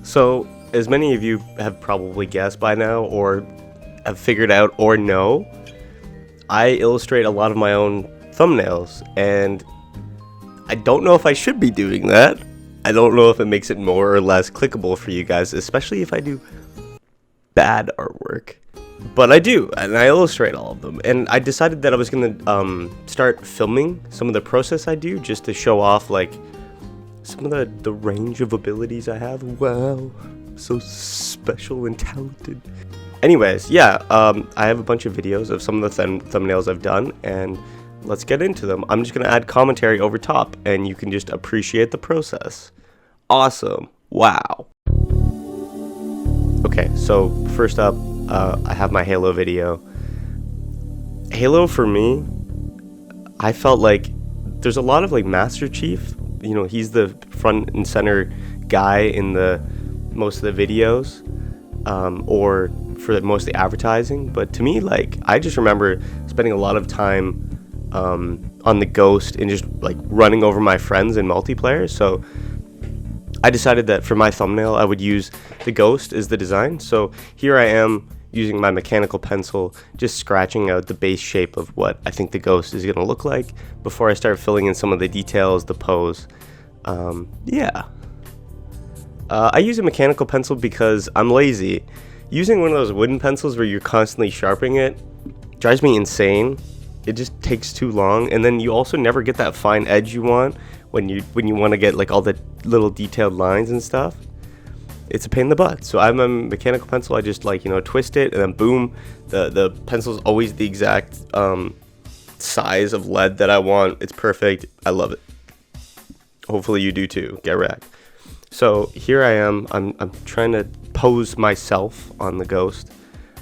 So, as many of you have probably guessed by now, or have figured out or know, I illustrate a lot of my own thumbnails, and I don't know if I should be doing that. I don't know if it makes it more or less clickable for you guys, especially if I do bad artwork. But I do, and I illustrate all of them. And I decided that I was going to start filming some of the process I do, just to show off, like, some of the range of abilities I have. Wow, so special and talented. Anyways, yeah, I have a bunch of videos of some of the thumbnails I've done, and let's get into them. I'm just going to add commentary over top, and you can just appreciate the process. Awesome. Wow. Okay, so first up, I have my Halo video. Halo, for me, I felt like there's a lot of, like, Master Chief. You know, he's the front and center guy in most of the videos, or for most of the advertising. But to me, like, I just remember spending a lot of time on the Ghost and just, like, running over my friends in multiplayer. So I decided that for my thumbnail, I would use the Ghost as the design. So here I am using my mechanical pencil, just scratching out the base shape of what I think the Ghost is going to look like before I start filling in some of the details, the pose. Yeah. I use a mechanical pencil because I'm lazy. Using one of those wooden pencils where you're constantly sharpening it drives me insane. It just takes too long, and then you also never get that fine edge you want when you want to get, like, all the little detailed lines and stuff. It's a pain in the butt. So I'm a mechanical pencil. I just, like, twist it, and then boom, the pencil's always the exact size of lead that I want. It's perfect. I love it. Hopefully you do too. Get wrecked. So here I am. I'm trying to pose myself on the Ghost.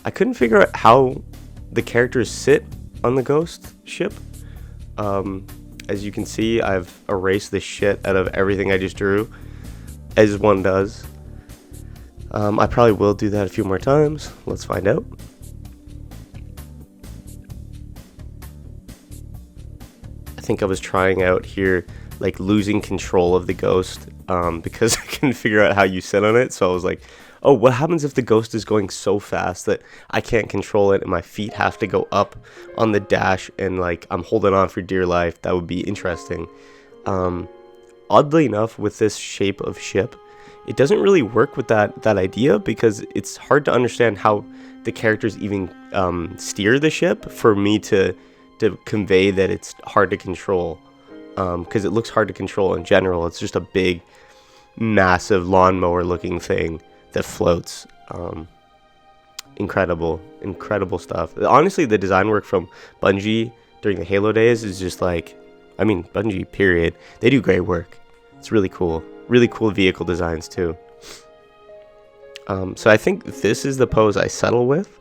I couldn't figure out how the characters sit on the Ghost ship. As you can see, I've erased the shit out of everything I just drew, as one does. I probably will do that a few more times. Let's find out. I think I was trying out here, like, losing control of the Ghost, because I couldn't figure out how you sit on it. So I was like, oh, what happens if the Ghost is going so fast that I can't control it and my feet have to go up on the dash and, like, I'm holding on for dear life? That would be interesting. Oddly enough, with this shape of ship, it doesn't really work with that idea, because it's hard to understand how the characters even steer the ship for me to convey that it's hard to control, because it looks hard to control in general. It's just a big, massive lawnmower looking thing that floats. Incredible stuff. Honestly, the design work from Bungie during the Halo days is just, like, I mean, Bungie, period. They do great work. It's really cool. Really cool vehicle designs too. So I think this is the pose I settle with.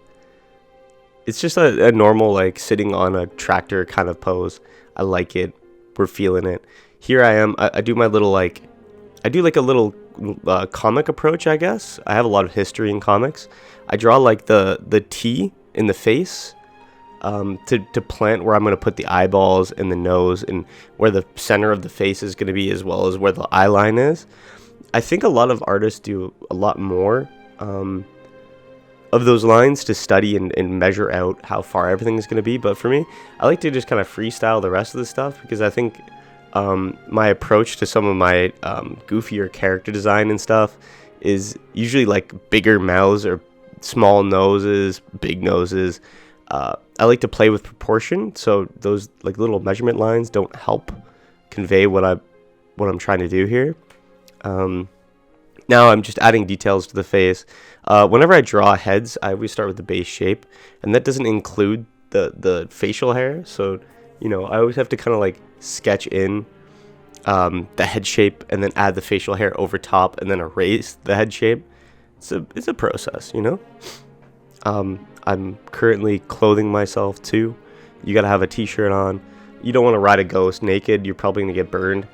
It's just a normal, like, sitting on a tractor kind of pose. I like it. We're feeling it. Here I am. I do my little, like, I do, like, a little comic approach, I guess. I have a lot of history in comics. I draw, like, the T in the face to plant where I'm going to put the eyeballs and the nose, and where the center of the face is going to be, as well as where the eye line is. I think a lot of artists do a lot more of those lines to study and measure out how far everything is going to be. But for me, I like to just kind of freestyle the rest of the stuff, because I think my approach to some of my goofier character design and stuff is usually, like, bigger mouths or small noses, big noses. I like to play with proportion, so those, like, little measurement lines don't help convey what I'm trying to do here. Now I'm just adding details to the face. Whenever I draw heads, I always start with the base shape, and that doesn't include the facial hair. So, I always have to kind of, like, sketch in the head shape and then add the facial hair over top and then erase the head shape. It's a process, I'm currently clothing myself too. You gotta have a t-shirt on. You don't want to ride a Ghost naked. You're probably gonna get burned.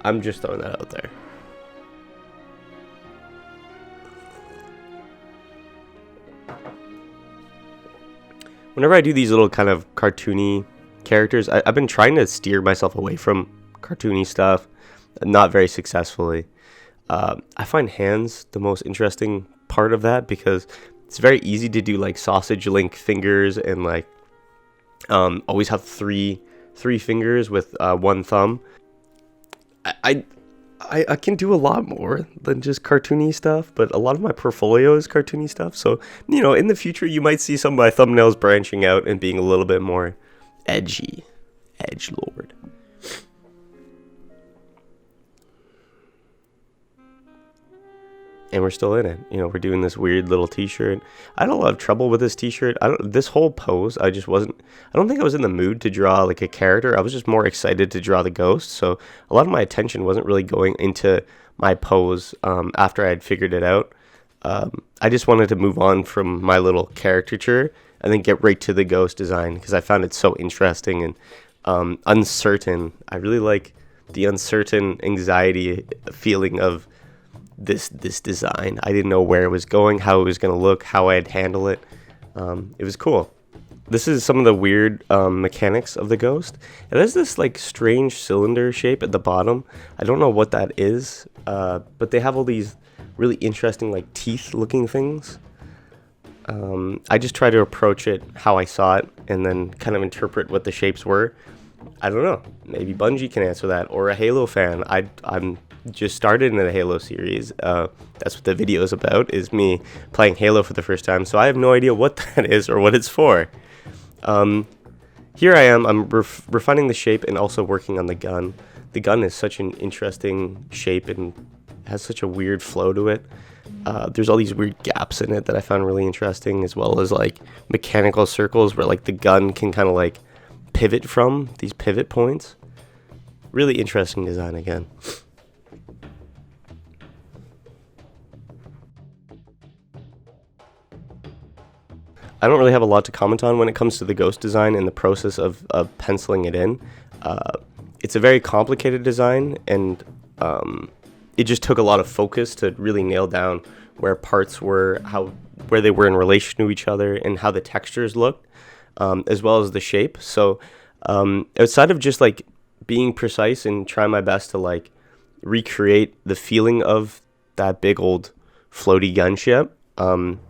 I'm just throwing that out there. Whenever I do these little kind of cartoony characters, I've been trying to steer myself away from cartoony stuff, not very successfully. I find hands the most interesting part of that, because it's very easy to do like sausage link fingers and like always have three fingers with one thumb. I, I can do a lot more than just cartoony stuff, but a lot of my portfolio is cartoony stuff. So, in the future, you might see some of my thumbnails branching out and being a little bit more edgy. Edgelord. And we're still in it. We're doing this weird little t-shirt. I had a lot of trouble with this t-shirt. This whole pose, I don't think I was in the mood to draw like a character. I was just more excited to draw the ghost. So a lot of my attention wasn't really going into my pose after I had figured it out. I just wanted to move on from my little caricature and then get right to the ghost design, because I found it so interesting and uncertain. I really like the uncertain anxiety feeling of this design. I didn't know where it was going, how it was going to look, how I'd handle it. It was cool. This is some of the weird mechanics of the ghost. It has this like strange cylinder shape at the bottom. I don't know what that is, but they have all these really interesting like teeth looking things. I just try to approach it how I saw it and then kind of interpret what the shapes were. I don't know. Maybe Bungie can answer that, or a Halo fan. I'm just started in the Halo series. That's what the video is about, is me playing Halo for the first time. So I have no idea what that is or what it's for. Here I am. I'm refining the shape and also working on the gun. The gun is such an interesting shape and has such a weird flow to it. There's all these weird gaps in it that I found really interesting, as well as like mechanical circles where like the gun can kind of like pivot from these pivot points. Really interesting design again. I don't really have a lot to comment on when it comes to the ghost design and the process of penciling it in. It's a very complicated design, and it just took a lot of focus to really nail down where parts were, where they were in relation to each other, and how the textures looked, as well as the shape. So outside of just like being precise and trying my best to like recreate the feeling of that big old floaty gunship,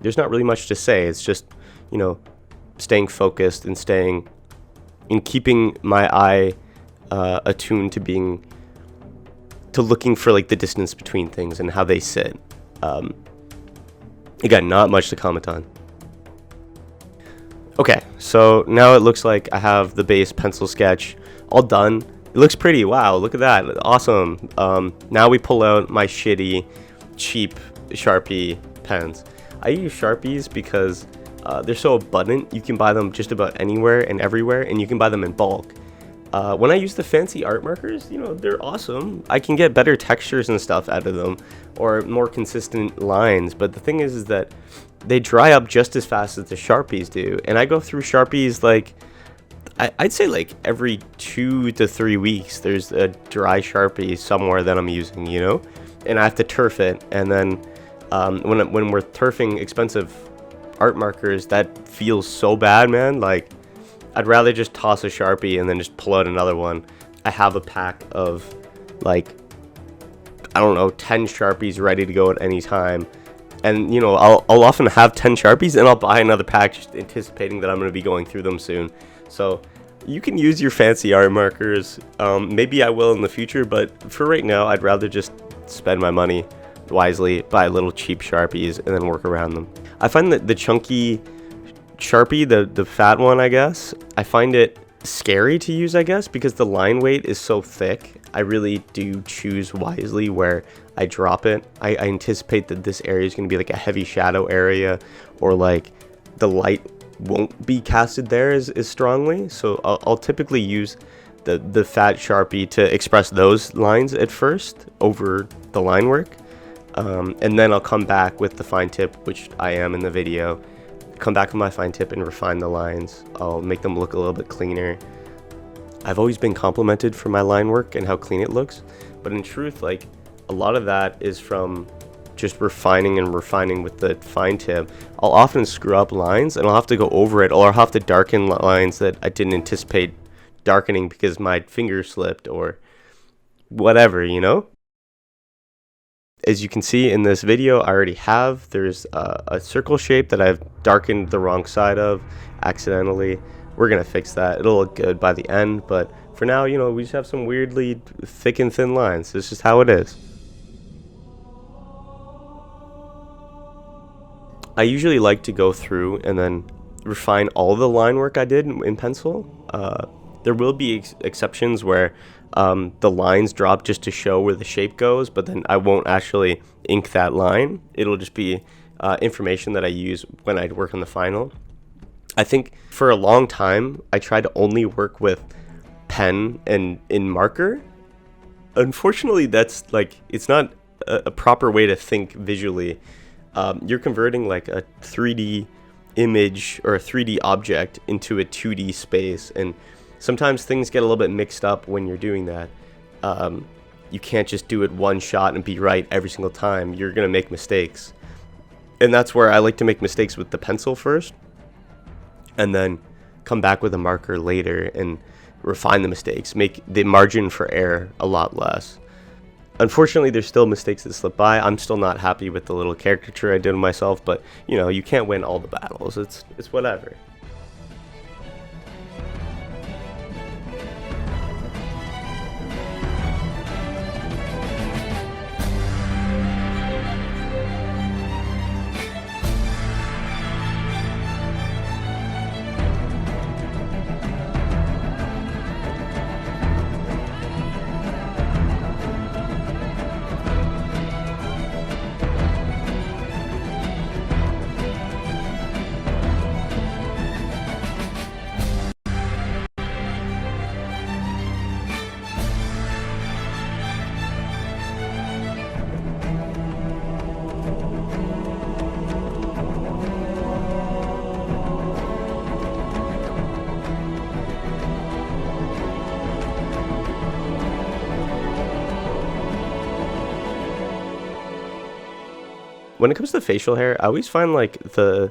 there's not really much to say. It's just staying focused and keeping my eye attuned to looking for like the distance between things and how they sit. Again, not much to comment on. Okay, so now it looks like I have the base pencil sketch all done. It looks pretty. Wow, look at that. Awesome. Now we pull out my shitty, cheap Sharpie pens. I use Sharpies because they're so abundant. You can buy them just about anywhere and everywhere, and you can buy them in bulk. When I use the fancy art markers, they're awesome. I can get better textures and stuff out of them, or more consistent lines. But the thing is that they dry up just as fast as the Sharpies do. And I go through Sharpies like, I'd say like every 2 to 3 weeks, there's a dry Sharpie somewhere that I'm using, and I have to turf it. And then when we're turfing expensive art markers, that feels so bad, man. Like, I'd rather just toss a Sharpie and then just pull out another one. I have a pack of like, I don't know, 10 Sharpies ready to go at any time. And I'll often have 10 Sharpies and I'll buy another pack just anticipating that I'm going to be going through them soon. So you can use your fancy art markers. Maybe I will in the future, but for right now, I'd rather just spend my money wisely, buy little cheap Sharpies, and then work around them. I find that the chunky Sharpie, the fat one, I guess, I find it scary to use, I guess, because the line weight is so thick. I really do choose wisely where I drop it. I anticipate that this area is going to be like a heavy shadow area, or like the light won't be casted there as strongly. So I'll typically use the fat Sharpie to express those lines at first over the line work. And then I'll come back with the fine tip, which I am in the video. Come back with my fine tip and refine the lines. I'll make them look a little bit cleaner. I've always been complimented for my line work and how clean it looks, but in truth, like, a lot of that is from just refining with the fine tip. I'll often screw up lines and I'll have to go over it, or I'll have to darken lines that I didn't anticipate darkening because my finger slipped or whatever, as you can see in this video, I already have. There's a circle shape that I've darkened the wrong side of accidentally. We're gonna fix that. It'll look good by the end, but for now, you know, we just have some weirdly thick and thin lines. It's just how it is. I usually like to go through and then refine all the line work I did in pencil. There will be exceptions where the lines drop just to show where the shape goes, but then I won't actually ink that line. It'll just be information that I use when I work on the final. I think for a long time, I tried to only work with pen and in marker. Unfortunately, that's like, it's not a proper way to think visually. You're converting like a 3D image or a 3D object into a 2D space, and sometimes things get a little bit mixed up when you're doing that. You can't just do it one shot and be right every single time. You're gonna make mistakes, and that's where I like to make mistakes with the pencil first and then come back with a marker later and refine the mistakes, make the margin for error a lot less. Unfortunately, there's still mistakes that slip by. I'm still not happy with the little caricature I did of myself, but you know, you can't win all the battles. It's whatever. When it comes to facial hair, I always find like the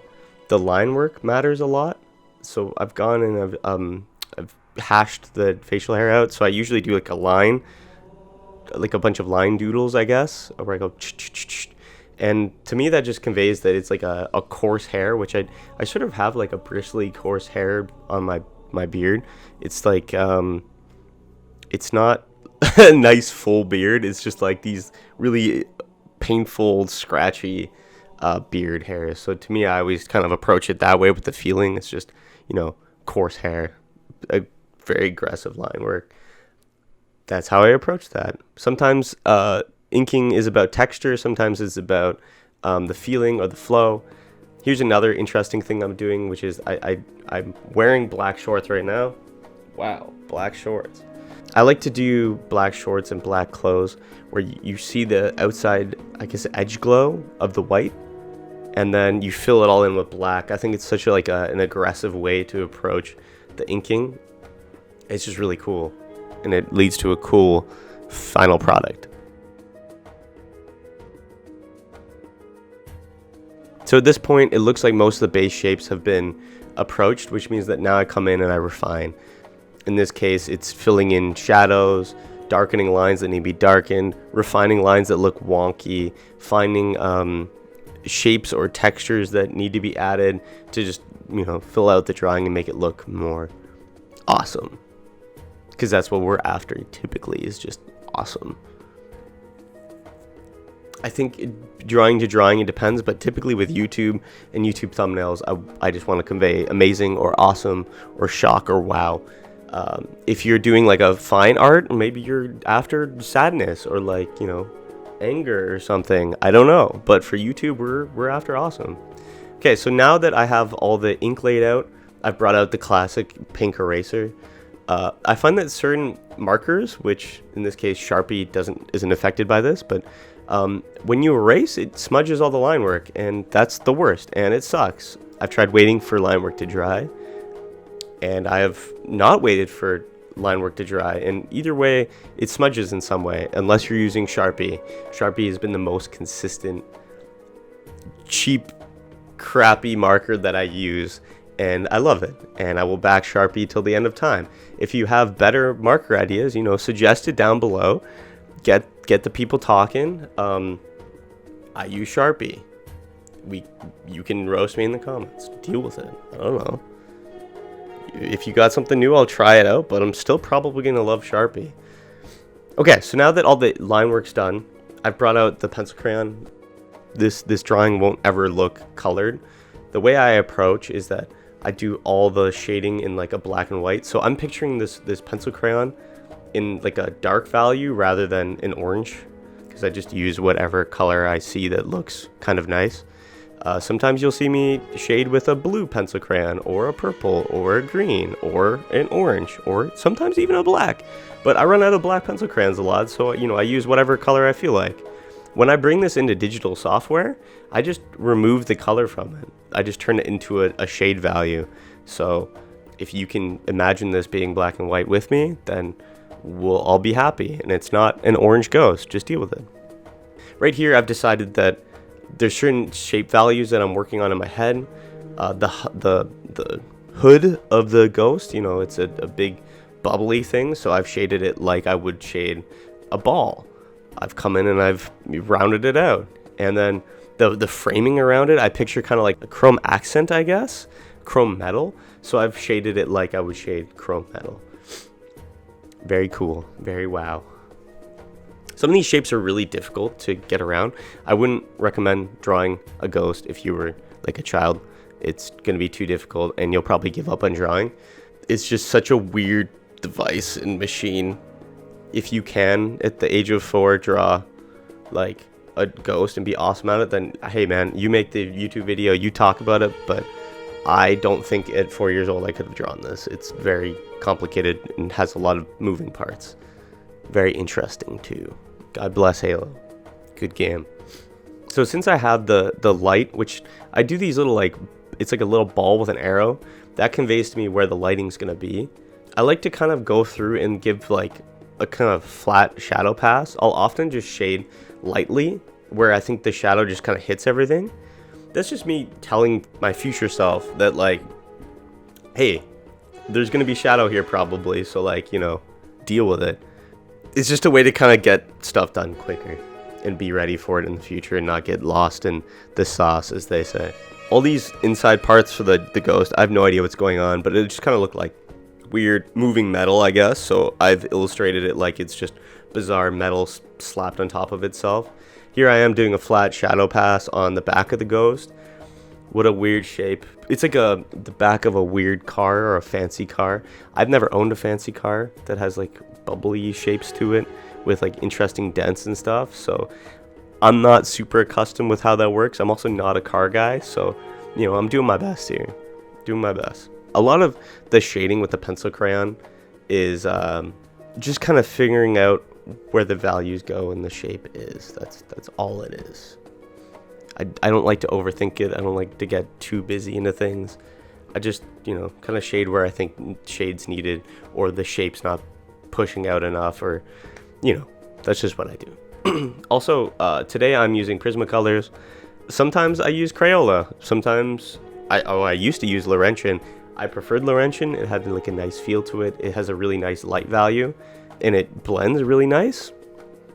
line work matters a lot. So I've gone and I've hashed the facial hair out. So I usually do like a line, like a bunch of line doodles, I guess, where I go and to me that just conveys that it's like a coarse hair, which I sort of have like a bristly coarse hair on my beard. It's like it's not a nice full beard. It's just like these really painful, scratchy beard hairs. So to me, I always kind of approach it that way with the feeling. It's just, you know, coarse hair, a very aggressive line work. That's how I approach that. Sometimes inking is about texture. Sometimes it's about the feeling or the flow. Here's another interesting thing I'm doing, which is I'm wearing black shorts right now. Wow, black shorts. I like to do black shorts and black clothes where you see the outside, I guess, edge glow of the white, and then you fill it all in with black. I think it's such an aggressive way to approach the inking. It's just really cool, and it leads to a cool final product. So at this point, it looks like most of the base shapes have been approached, which means that now I come in and I refine. In this case, it's filling in shadows, darkening lines that need to be darkened, refining lines that look wonky, finding shapes or textures that need to be added to just, you know, fill out the drawing and make it look more awesome. Because that's what we're after typically, is just awesome. I think drawing to drawing, it depends, but typically with YouTube and YouTube thumbnails, I just want to convey amazing or awesome or shock or wow. If you're doing like a fine art, maybe you're after sadness or like, you know, anger or something. I don't know. But for YouTube, we're after awesome. Okay, so now that I have all the ink laid out, I've brought out the classic pink eraser. I find that certain markers, which in this case Sharpie isn't affected by this, but when you erase, it smudges all the line work, and that's the worst, and it sucks. I've tried waiting for line work to dry, and I have not waited for line work to dry, and either way it smudges in some way, unless you're using Sharpie. Sharpie has been the most consistent, cheap, crappy marker that I use, and I love it, and I will back Sharpie till the end of time. If you have better marker ideas, you know, suggest it down below. Get the people talking. I use Sharpie. You can roast me in the comments. Deal with it. I don't know. If you got something new, I'll try it out, but I'm still probably going to love Sharpie. Okay, so now that all the line work's done, I've brought out the pencil crayon. This drawing won't ever look colored. The way I approach is that I do all the shading in like a black and white. So I'm picturing this pencil crayon in like a dark value rather than an orange, because I just use whatever color I see that looks kind of nice. Sometimes you'll see me shade with a blue pencil crayon, or a purple, or a green, or an orange, or sometimes even a black. But I run out of black pencil crayons a lot, so I use whatever color I feel like. When I bring this into digital software, I just remove the color from it. I just turn it into a shade value. So if you can imagine this being black and white with me, then we'll all be happy. And it's not an orange ghost, just deal with it. Right here, I've decided that there's certain shape values that I'm working on in my head. The hood of the ghost, it's a big bubbly thing, so I've shaded it like I would shade a ball. I've come in and I've rounded it out. And then the framing around it, I picture kind of like a chrome accent, I guess. Chrome metal. So I've shaded it like I would shade chrome metal. Very cool. Very wow. Some of these shapes are really difficult to get around. I wouldn't recommend drawing a ghost if you were like a child. It's going to be too difficult and you'll probably give up on drawing. It's just such a weird device and machine. If you can, at the age of 4, draw like a ghost and be awesome at it, then hey man, you make the YouTube video, you talk about it, but I don't think at 4 years old I could have drawn this. It's very complicated and has a lot of moving parts. Very interesting too. God bless Halo. Good game. So since I have the light, which I do these little it's like a little ball with an arrow, that conveys to me where the lighting's gonna be. I like to kind of go through and give like a kind of flat shadow pass. I'll often just shade lightly where I think the shadow just kind of hits everything. That's just me telling my future self that like, hey, there's gonna be shadow here probably, so deal with it. It's just a way to kind of get stuff done quicker and be ready for it in the future and not get lost in the sauce, as they say. All these inside parts for the ghost, I have no idea what's going on, but it just kind of looked like weird moving metal, I guess. So I've illustrated it like it's just bizarre metal slapped on top of itself. Here I am doing a flat shadow pass on the back of the ghost. What a weird shape. It's like the back of a weird car or a fancy car. I've never owned a fancy car that has like bubbly shapes to it with like interesting dents and stuff. So I'm not super accustomed with how that works. I'm also not a car guy. So, I'm doing my best here. Doing my best. A lot of the shading with the pencil crayon is just kind of figuring out where the values go and the shape is. That's all it is. I don't like to overthink it. I don't like to get too busy into things. I just, kind of shade where I think shade's needed or the shape's not pushing out enough, or, that's just what I do. Also, today I'm using Prismacolors. Sometimes I use Crayola. Sometimes I used to use Laurentian. I preferred Laurentian. It had like a nice feel to it. It has a really nice light value and it blends really nice.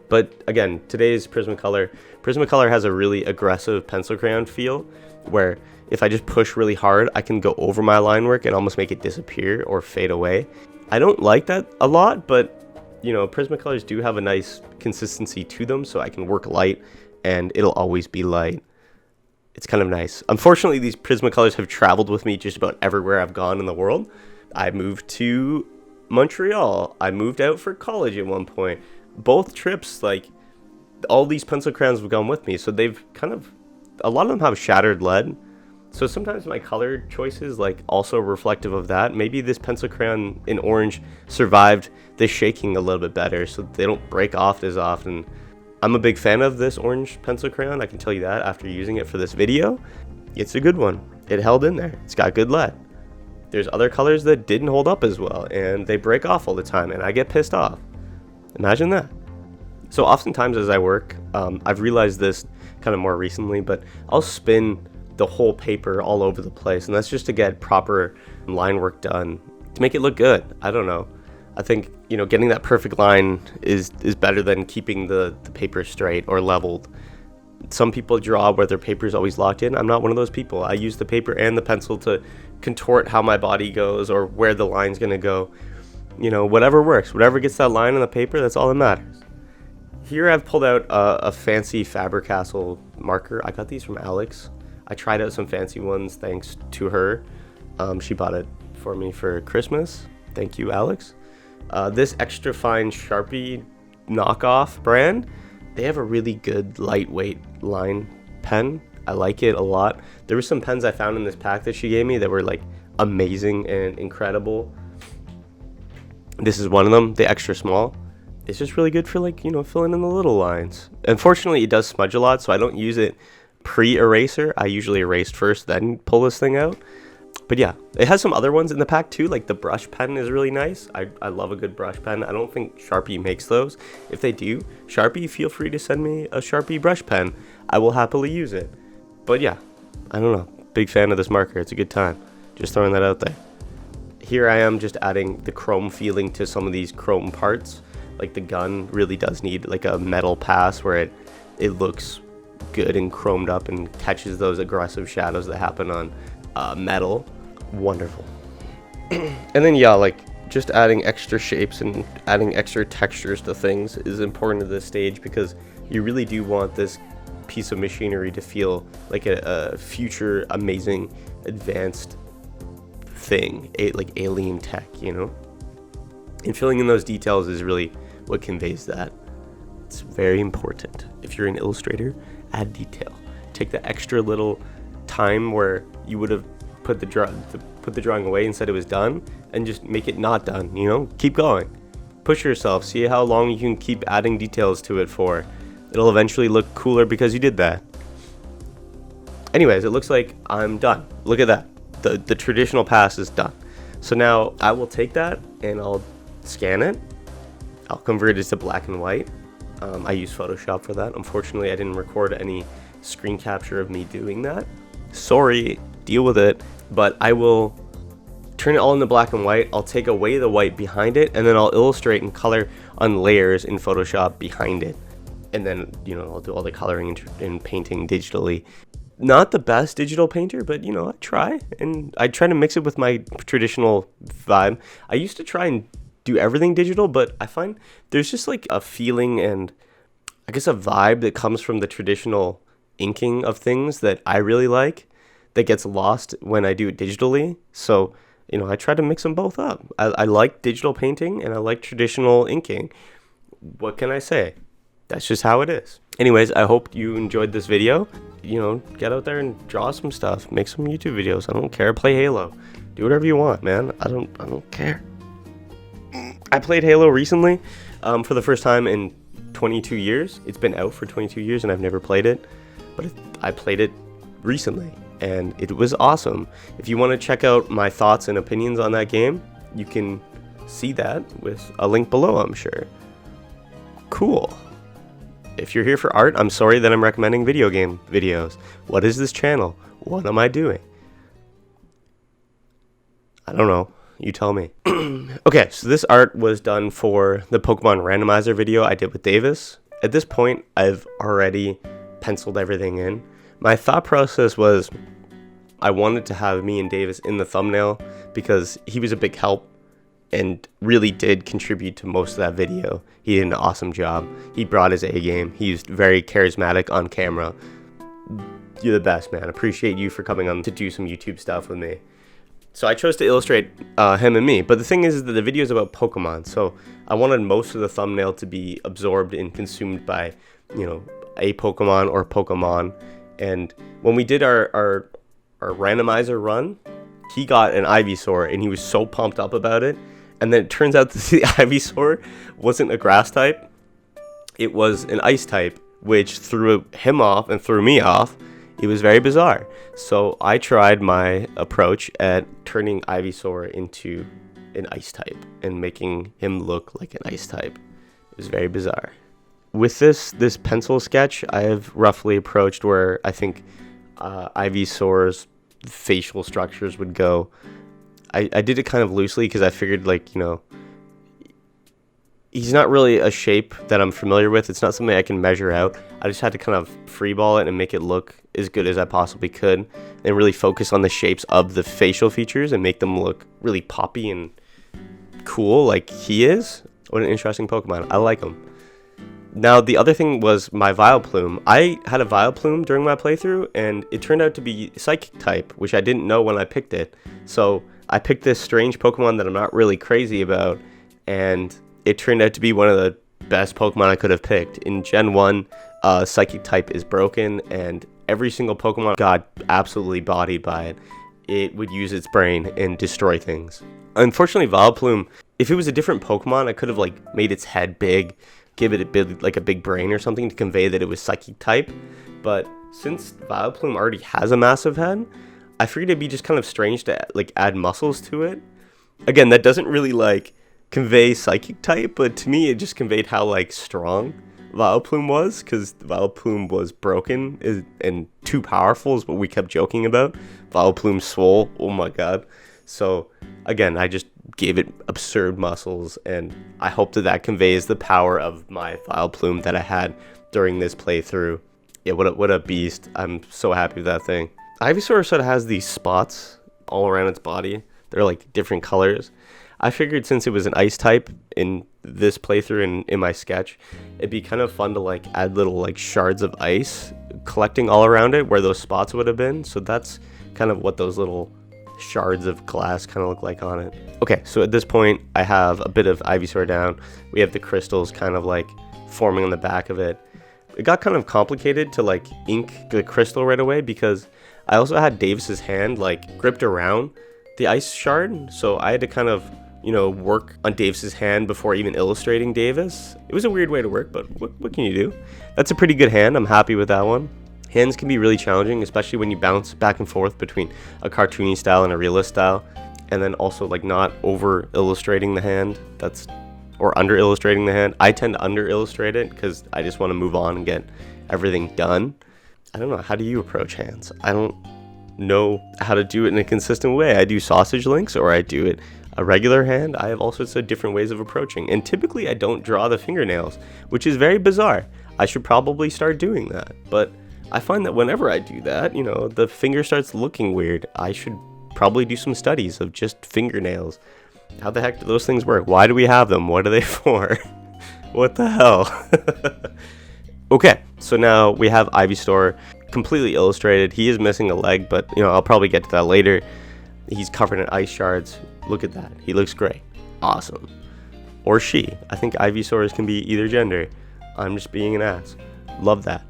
But again, today's Prismacolor. Prismacolor has a really aggressive pencil crayon feel where if I just push really hard, I can go over my line work and almost make it disappear or fade away. I don't like that a lot, but Prismacolors do have a nice consistency to them, so I can work light and it'll always be light. It's kind of nice. Unfortunately, these Prismacolors have traveled with me just about everywhere I've gone in the world. I moved to Montreal. I moved out for college at one point. Both trips, all these pencil crayons have gone with me. So they've a lot of them have shattered lead. So sometimes my color choices, also reflective of that. Maybe this pencil crayon in orange survived the shaking a little bit better, so they don't break off as often. I'm a big fan of this orange pencil crayon, I can tell you that after using it for this video. It's a good one. It held in there. It's got good lead. There's other colors that didn't hold up as well, and they break off all the time, and I get pissed off. Imagine that. So oftentimes as I work, I've realized this kind of more recently, but I'll spin the whole paper all over the place, and that's just to get proper line work done, to make it look good. I don't know. I think, getting that perfect line is better than keeping the paper straight or leveled. Some people draw where their paper is always locked in. I'm not one of those people. I use the paper and the pencil to contort how my body goes or where the line's going to go. You know, whatever works. Whatever gets that line on the paper, that's all that matters. Here I've pulled out a fancy Faber-Castell marker. I got these from Alex. I tried out some fancy ones thanks to her. She bought it for me for Christmas. Thank you, Alex. This extra fine Sharpie knockoff brand, they have a really good lightweight line pen. I like it a lot. There were some pens I found in this pack that she gave me that were like amazing and incredible. This is one of them, the extra small. It's just really good for, like, you know, filling in the little lines. Unfortunately, it does smudge a lot, so I don't use it pre-eraser. I usually erase first, then pull this thing out. But yeah, it has some other ones in the pack too, like the brush pen is really nice. I love a good brush pen. I don't think Sharpie makes those. If they do, Sharpie, feel free to send me a Sharpie brush pen. I will happily use it. But yeah, I don't know. Big fan of this marker. It's a good time. Just throwing that out there. Here I am just adding the chrome feeling to some of these chrome parts. Like the gun really does need like a metal pass where it looks good and chromed up and catches those aggressive shadows that happen on metal. Wonderful. And then yeah, like just adding extra shapes and adding extra textures to things is important at this stage, because you really do want this piece of machinery to feel like a future amazing advanced thing, like alien tech, you know? And filling in those details is really what conveys that. It's very important. If you're an illustrator, add detail. Take the extra little time where you would have put the drawing away and said it was done, and just make it not done, you know? Keep going. Push yourself. See how long you can keep adding details to it for. It'll eventually look cooler because you did that. Anyways, it looks like I'm done. Look at that. The traditional pass is done. So now I will take that and I'll scan it. I'll convert it to black and white. I use Photoshop for that. Unfortunately, I didn't record any screen capture of me doing that. Sorry, deal with it. But I will turn it all into black and white. I'll take away the white behind it, and then I'll illustrate and color on layers in Photoshop behind it. And then, you know, I'll do all the coloring and painting digitally. Not the best digital painter, but, you know, I try. And I try to mix it with my traditional vibe. I used to try and do everything digital, but I find there's just like a feeling and I guess a vibe that comes from the traditional inking of things that I really like that gets lost when I do it digitally. So, you know, I try to mix them both up. I like digital painting and I like traditional inking. What can I say? That's just how it is. Anyways, I hope you enjoyed this video. You know, get out there and draw some stuff, make some YouTube videos. I don't care. Play Halo. Do whatever you want, man. I don't care. I played Halo recently for the first time in 22 years. It's been out for 22 years and I've never played it, but I played it recently and it was awesome. If you want to check out my thoughts and opinions on that game, you can see that with a link below, I'm sure. Cool. If you're here for art, I'm sorry that I'm recommending video game videos. What is this channel? What am I doing? I don't know. You tell me. Okay, so this art was done for the Pokemon randomizer video I did with Davis. At this point, I've already penciled everything in. My thought process was I wanted to have me and Davis in the thumbnail because he was a big help and really did contribute to most of that video. He did an awesome job. He brought his A game. He's very charismatic on camera. You're the best, man. Appreciate you for coming on to do some YouTube stuff with me. So I chose to illustrate him and me. But the thing is that the video is about Pokemon. So I wanted most of the thumbnail to be absorbed and consumed by, you know, a Pokemon or Pokemon. And when we did our randomizer run, he got an Ivysaur and he was so pumped up about it. And then it turns out that the Ivysaur wasn't a grass type. It was an ice type, which threw him off and threw me off. It was very bizarre. So I tried my approach at turning Ivysaur into an ice type and making him look like an ice type. It was very bizarre. With this pencil sketch, I have roughly approached where I think Ivysaur's facial structures would go. I did it kind of loosely because I figured, like, you know, he's not really a shape that I'm familiar with. It's not something I can measure out. I just had to kind of freeball it and make it look as good as I possibly could, and really focus on the shapes of the facial features and make them look really poppy and cool like he is. What an interesting Pokemon. I like him. Now, the other thing was my Vileplume. I had a Vileplume during my playthrough, and it turned out to be Psychic type, which I didn't know when I picked it. So I picked this strange Pokemon that I'm not really crazy about, and it turned out to be one of the best Pokemon I could have picked. In Gen 1, Psychic type is broken, and every single Pokemon got absolutely bodied by it. It would use its brain and destroy things. Unfortunately, Vileplume, if it was a different Pokemon, I could have like made its head big, give it a big, like a big brain or something to convey that it was Psychic type. But since Vileplume already has a massive head, I figured it'd be just kind of strange to like add muscles to it. Again, that doesn't really like convey Psychic type, but to me it just conveyed how like strong Vileplume was, because Vileplume was broken and too powerful is what we kept joking about. Vileplume swole, oh my god. So again, I just gave it absurd muscles, and I hope that that conveys the power of my Vileplume that I had during this playthrough. Yeah, what a beast. I'm so happy with that thing. Ivysaur sort of has these spots all around its body. They're like different colors. I figured since it was an ice type in this playthrough and in my sketch, it'd be kind of fun to like add little like shards of ice collecting all around it where those spots would have been. So that's kind of what those little shards of glass kind of look like on it. Okay, so at this point I have a bit of Ivysaur down. We have the crystals kind of like forming on the back of it. It got kind of complicated to like ink the crystal right away because I also had Davis's hand like gripped around the ice shard, so I had to kind of, you know, work on Davis's hand before even illustrating Davis. It was a weird way to work, but what can you do? That's a pretty good hand. I'm happy with that one. Hands can be really challenging, especially when you bounce back and forth between a cartoony style and a realist style, and then also like not over illustrating the hand. Or under illustrating the hand. I tend to under illustrate it because I just want to move on and get everything done. I don't know, how do you approach hands? I don't know how to do it in a consistent way. I do sausage links, or I do it a regular hand. I have all sorts of different ways of approaching, and typically I don't draw the fingernails, which is very bizarre. I should probably start doing that, but I find that whenever I do that, you know, the finger starts looking weird. I should probably do some studies of just fingernails. How the heck do those things work? Why do we have them? What are they for? What the hell? Okay, so now we have Ivysaur completely illustrated. He is missing a leg, but you know, I'll probably get to that later. He's covered in ice shards. Look at that. He looks great. Awesome. Or she. I think Ivysaurs can be either gender. I'm just being an ass. Love that.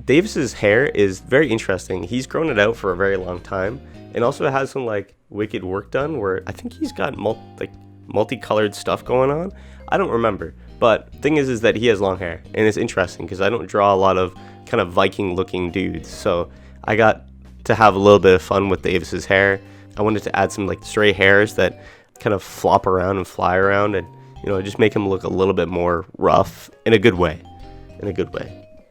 Davis's hair is very interesting. He's grown it out for a very long time, and also has some like wicked work done where I think he's got multicolored stuff going on. I don't remember, but thing is that he has long hair, and it's interesting because I don't draw a lot of kind of Viking looking dudes, so I got to have a little bit of fun with Davis's hair. I wanted to add some like stray hairs that kind of flop around and fly around, and you know, just make him look a little bit more rough in a good way.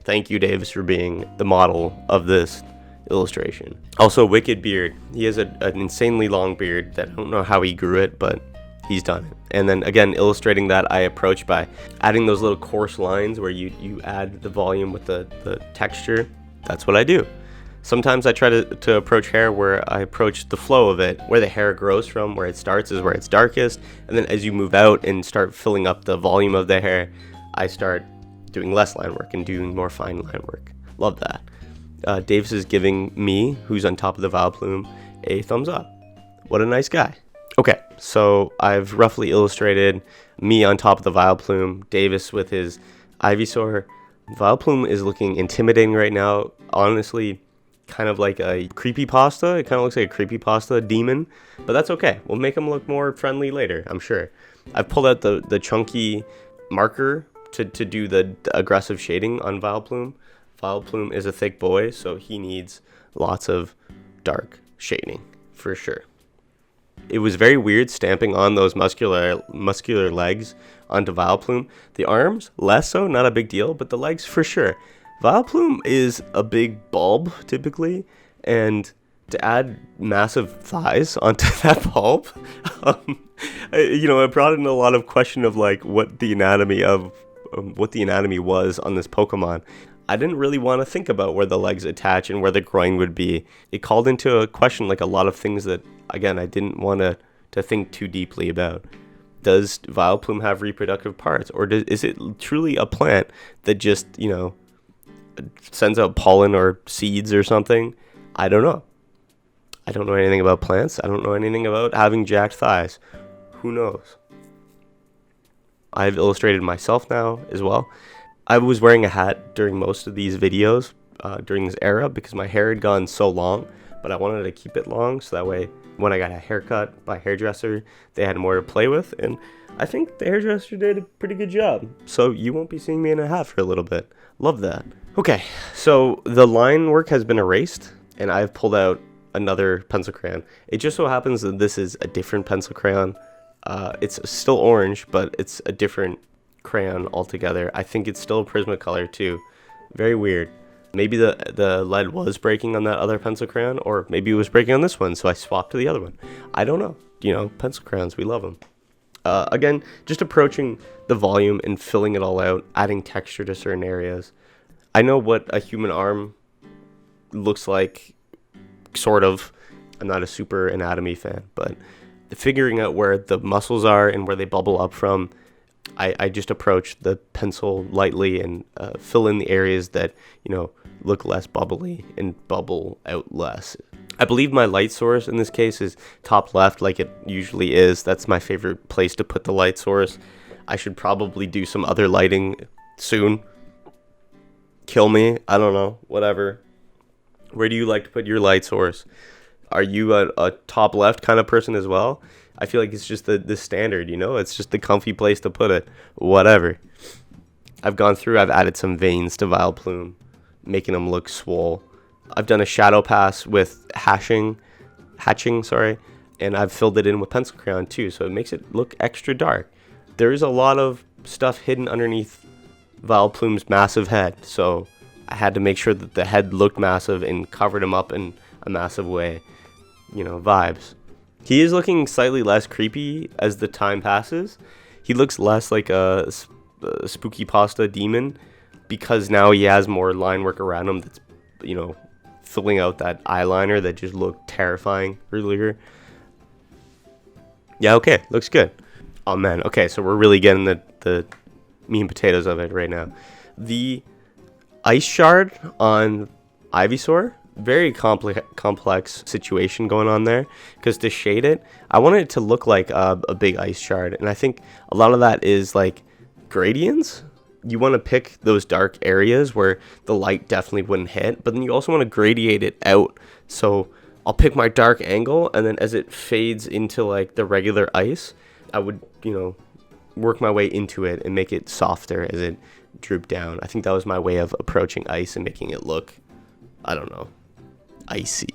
Thank you, Davis, for being the model of this illustration. Also, wicked beard. He has an insanely long beard that I don't know how he grew it, but he's done it. And then again, illustrating that, I approach by adding those little coarse lines where you add the volume with the texture. That's what I do. Sometimes I try to approach hair where I approach the flow of it, where the hair grows from, where it starts is where it's darkest, and then as you move out and start filling up the volume of the hair, I start doing less line work and doing more fine line work. Love that. Davis is giving me, who's on top of the Vileplume, a thumbs up. What a nice guy. Okay, so I've roughly illustrated me on top of the Vileplume, Davis with his Ivysaur. Vileplume is looking intimidating right now. Honestly, kind of like a creepypasta. It kind of looks like a creepypasta demon, but that's okay. We'll make him look more friendly later, I'm sure. I've pulled out the chunky marker to do the aggressive shading on Vileplume. Vileplume is a thick boy, so he needs lots of dark shading for sure. It was very weird stamping on those muscular legs onto Vileplume. The arms, less so, not a big deal, but the legs for sure. Vileplume is a big bulb typically, and to add massive thighs onto that pulp, it brought in a lot of question of like what the anatomy was on this Pokemon. I didn't really want to think about where the legs attach and where the groin would be. It called into a question like a lot of things that, again, I didn't want to think too deeply about. Does Vileplume have reproductive parts, or is it truly a plant that just, sends out pollen or seeds or something? I don't know. I don't know anything about plants. I don't know anything about having jacked thighs. Who knows? I've illustrated myself now as well. I was wearing a hat during most of these videos during this era because my hair had gone so long, but I wanted to keep it long so that way when I got a haircut by a hairdresser, they had more to play with, and I think the hairdresser did a pretty good job. So you won't be seeing me in a hat for a little bit. Love that. Okay, so the line work has been erased, and I've pulled out another pencil crayon. It just so happens that this is a different pencil crayon. It's still orange, but it's a different crayon altogether. I think it's still a Prismacolor too. Very weird. Maybe the lead was breaking on that other pencil crayon, or maybe it was breaking on this one, so I swapped to the other one. I don't know. Pencil crayons, we love them. Again, just approaching the volume and filling it all out, adding texture to certain areas. I know what a human arm looks like, sort of. I'm not a super anatomy fan, but figuring out where the muscles are and where they bubble up from, I just approach the pencil lightly and fill in the areas that, look less bubbly and bubble out less. I believe my light source in this case is top left, like it usually is. That's my favorite place to put the light source. I should probably do some other lighting soon. Kill me. I don't know. Whatever. Where do you like to put your light source? Are you a top left kind of person as well? I feel like it's just the standard, It's just the comfy place to put it. Whatever. I've added some veins to Vileplume, making them look swole. I've done a shadow pass with hatching, and I've filled it in with pencil crayon too, so it makes it look extra dark. There is a lot of stuff hidden underneath Vileplume's massive head, so I had to make sure that the head looked massive and covered him up in a massive way. Vibes. He is looking slightly less creepy as the time passes. He looks less like a spooky pasta demon because now he has more line work around him that's, filling out that eyeliner that just looked terrifying earlier. Yeah, okay, looks good. Oh man, okay, so we're really getting the meat and potatoes of it right now. The ice shard on Ivysaur, very complex situation going on there, because to shade it, I wanted it to look like a big ice shard, and I think a lot of that is like gradients. You want to pick those dark areas where the light definitely wouldn't hit, but then you also want to gradiate it out. So I'll pick my dark angle, and then as it fades into like the regular ice, I would, work my way into it and make it softer as it drooped down. I think that was my way of approaching ice and making it look, I don't know, icy.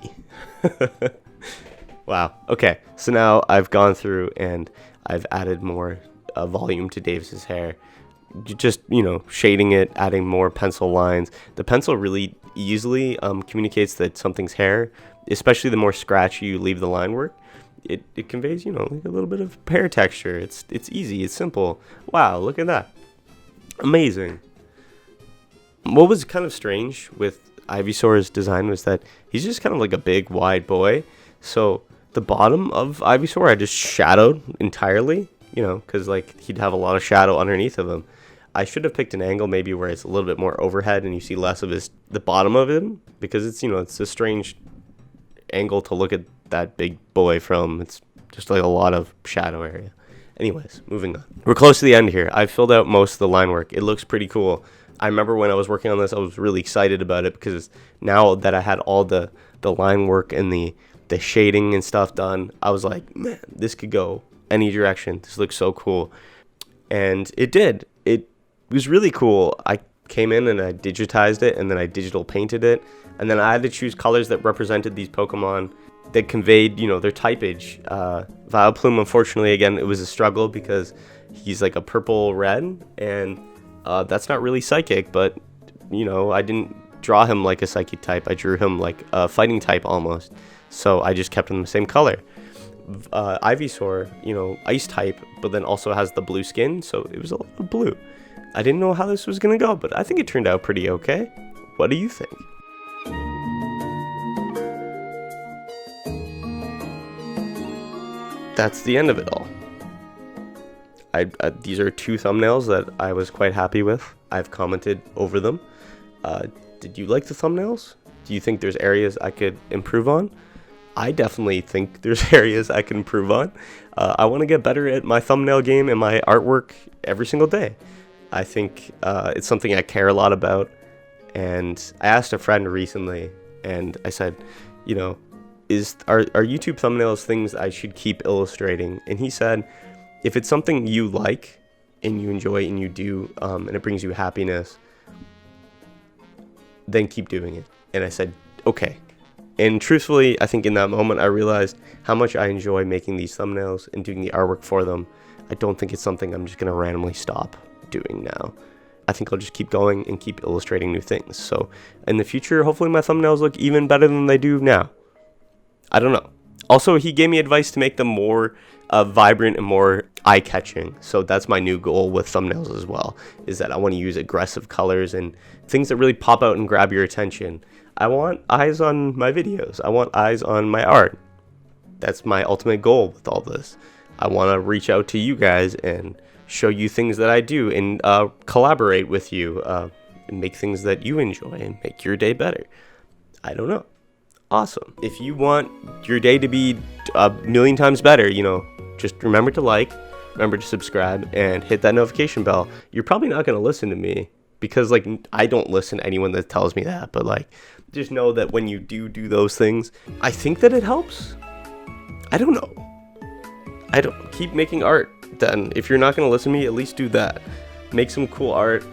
Wow. Okay, so now I've gone through and I've added more volume to Davis's hair. Just, shading it, adding more pencil lines. The pencil really easily communicates that something's hair, especially the more scratchy you leave the line work. It conveys, like a little bit of hair texture. It's easy, it's simple. Wow, look at that. Amazing. What was kind of strange with Ivysaur's design was that he's just kind of like a big, wide boy. So the bottom of Ivysaur I just shadowed entirely, because like he'd have a lot of shadow underneath of him. I should have picked an angle maybe where it's a little bit more overhead and you see less of the bottom of him, because it's, it's a strange angle to look at that big boy from. It's just like a lot of shadow area. Anyways, moving on. We're close to the end here. I've filled out most of the line work. It looks pretty cool. I remember when I was working on this, I was really excited about it because now that I had all the line work and the shading and stuff done, I was like, man, this could go any direction. This looks so cool. And it did. It was really cool. I came in and I digitized it, and then I digital painted it, and then I had to choose colors that represented these Pokemon that conveyed, their typage. Vileplume, unfortunately, again, it was a struggle because he's like a purple red, and that's not really psychic, but I didn't draw him like a psychic type. I drew him like a fighting type almost. so I just kept them the same color. Ivysaur, you know, ice type, but then also has the blue skin, so it was a lot of blue. I didn't know how this was gonna go, but I think it turned out pretty okay. What do you think? That's the end of it all. These are 2 thumbnails that I was quite happy with. I've commented over them. Did you like the thumbnails? Do you think there's areas I could improve on? I definitely think there's areas I can improve on. I want to get better at my thumbnail game and my artwork every single day. I think it's something I care a lot about. And I asked a friend recently, and I said, you know, are YouTube thumbnails things I should keep illustrating? And he said, if it's something you like and you enjoy and you do, and it brings you happiness, then keep doing it. And I said, okay. And truthfully, I think in that moment I realized how much I enjoy making these thumbnails and doing the artwork for them. I don't think it's something I'm just going to randomly stop doing now. I think I'll just keep going and keep illustrating new things. So in the future, hopefully my thumbnails look even better than they do now. I don't know. Also, he gave me advice to make them more vibrant and more eye-catching. So that's my new goal with thumbnails as well, is that I want to use aggressive colors and things that really pop out and grab your attention. I want eyes on my videos. I want eyes on my art. That's my ultimate goal with all this. I want to reach out to you guys and show you things that I do and collaborate with you and make things that you enjoy and make your day better. I don't know. Awesome. If you want your day to be a million times better, you know, just remember to like, remember to subscribe, and hit that notification bell. You're probably not going to listen to me because, like, I don't listen to anyone that tells me that, but, like, just know that when you do those things, I think that it helps. I don't know. Keep making art. Then if you're not going to listen to me, at least do that. Make some cool art,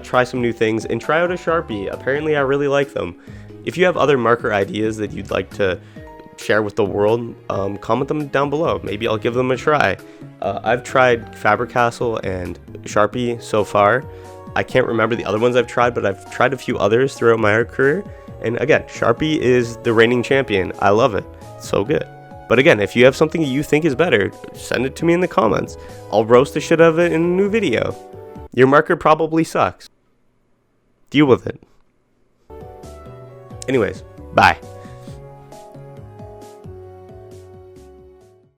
try some new things, and try out a Sharpie. Apparently I really like them. If you have other marker ideas that you'd like to share with the world, comment them down below. Maybe I'll give them a try. I've tried Faber-Castell and Sharpie so far. I can't remember the other ones I've tried, but I've tried a few others throughout my art career. And again, Sharpie is the reigning champion. I love it. It's so good. But again, if you have something you think is better, send it to me in the comments. I'll roast the shit out of it in a new video. Your marker probably sucks. Deal with it. Anyways, bye.